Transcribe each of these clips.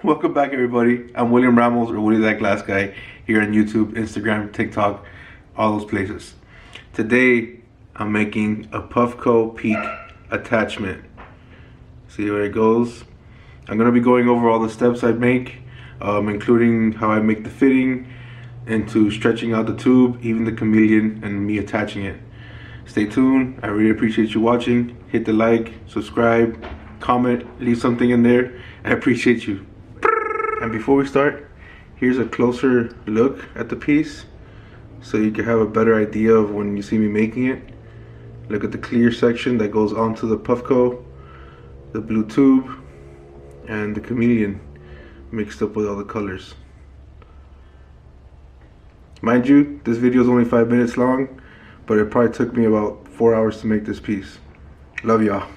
Welcome back, everybody. I'm William Ramos, or Willie That Glass Guy, here on YouTube, Instagram, TikTok, all those places. Today, I'm making a Puffco Peak attachment. See where it goes? I'm going to be going over all the steps I make, including how I make the fitting, into stretching out the tube, even the chameleon, and me attaching it. Stay tuned. I really appreciate you watching. Hit the like, subscribe, comment, leave something in there. I appreciate you. And before we start, here's a closer look at the piece so you can have a better idea of when you see me making it. Look at the clear section that goes onto the Puffco, the blue tube, and the chameleon mixed up with all the colors. Mind you, this video is only 5 minutes long, but it probably took me about 4 hours to make this piece. Love y'all.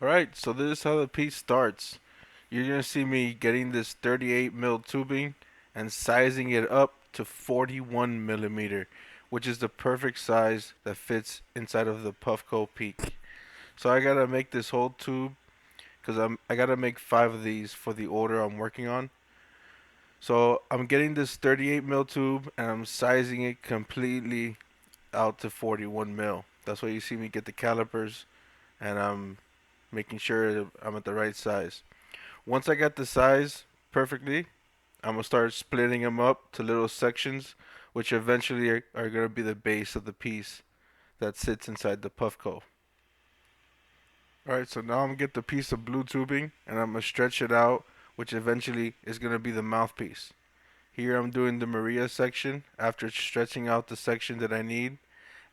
Alright, so this is how the piece starts. You're going to see me getting this 38 mil tubing and sizing it up to 41 millimeter, which is the perfect size that fits inside of the Puffco Peak. So I got to make this whole tube because I got to make 5 of these for the order I'm working on. So I'm getting this 38 mil tube and I'm sizing it completely out to 41 mil. That's why you see me get the calipers and I'm making sure I'm at the right size. Once I got the size perfectly, I'm gonna start splitting them up to little sections, which eventually are gonna be the base of the piece that sits inside the Puffco. Alright, so now I'm gonna get the piece of blue tubing and I'm gonna stretch it out, which eventually is gonna be the mouthpiece. Here I'm doing the Maria section after stretching out the section that I need,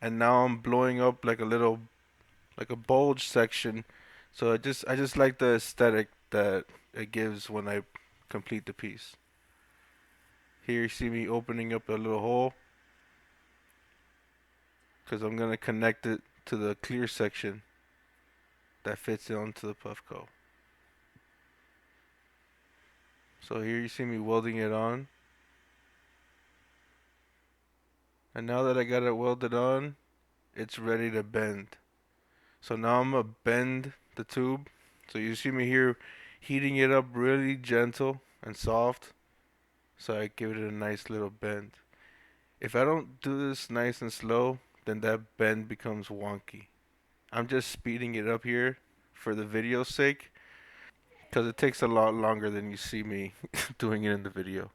and now I'm blowing up like a bulge section. So I just like the aesthetic that it gives when I complete the piece. Here you see me opening up a little hole because I'm gonna connect it to the clear section that fits onto the Puffco. So here you see me welding it on, and now that I got it welded on, it's ready to bend. So now I'm gonna bend the tube. So you see me here heating it up really gentle and soft, so I give it a nice little bend. If I don't do this nice and slow, then that bend becomes wonky. I'm just speeding it up here for the video's sake because it takes a lot longer than you see me doing it in the video.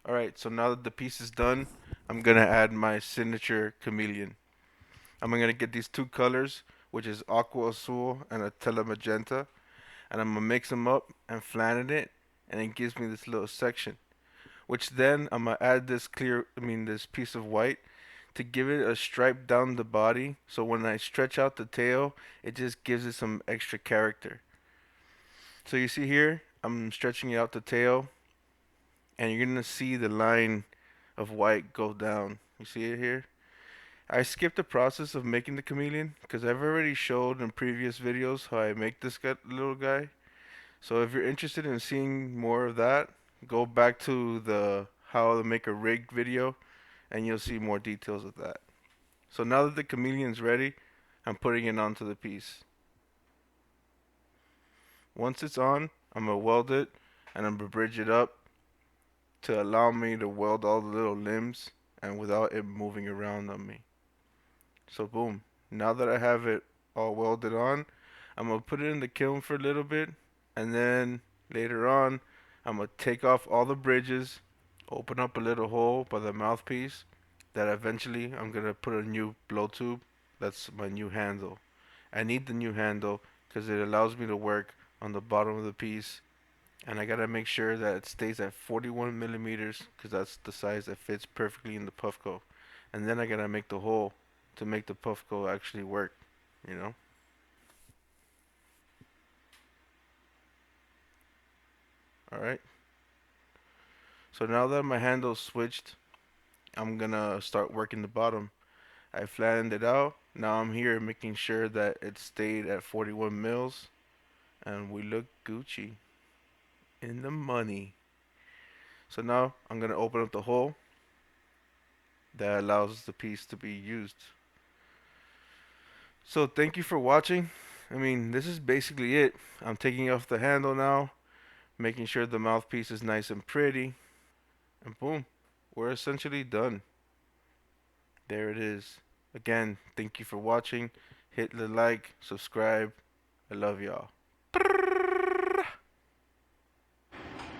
Alright, so now that the piece is done, I'm gonna add my signature chameleon. I'm gonna get these two colors, which is aqua azul and a tele magenta, and I'm gonna mix them up and flatten it, and it gives me this little section. Which then I'm gonna add this piece of white to give it a stripe down the body. So when I stretch out the tail, it just gives it some extra character. So you see here, I'm stretching out the tail, and you're gonna see the line of white go down. You see it here? I skipped the process of making the chameleon because I've already showed in previous videos how I make this little guy. So if you're interested in seeing more of that, go back to the how to make a rig video and you'll see more details of that. So now that the chameleon's ready, I'm putting it onto the piece. Once it's on, I'm gonna weld it and I'm gonna bridge it up to allow me to weld all the little limbs and without it moving around on me. So boom, now that I have it all welded on, I'm gonna put it in the kiln for a little bit, and then later on I'm gonna take off all the bridges, open up a little hole by the mouthpiece that eventually I'm gonna put a new blow tube. That's my new handle. I need the new handle because it allows me to work on the bottom of the piece, and I gotta make sure that it stays at 41 millimeters because that's the size that fits perfectly in the Puffco. And then I gotta make the hole to make the Puffco actually work, you know? Alright. So now that my handle's switched, I'm gonna start working the bottom. I flattened it out. Now I'm here making sure that it stayed at 41 mils. And we look Gucci. In the money. So now I'm gonna open up the hole that allows the piece to be used. So thank you for watching. I mean, this is basically it. I'm taking off the handle now, making sure the mouthpiece is nice and pretty, and boom, we're essentially done. There it is. Again, thank you for watching. Hit the like, subscribe. I love y'all.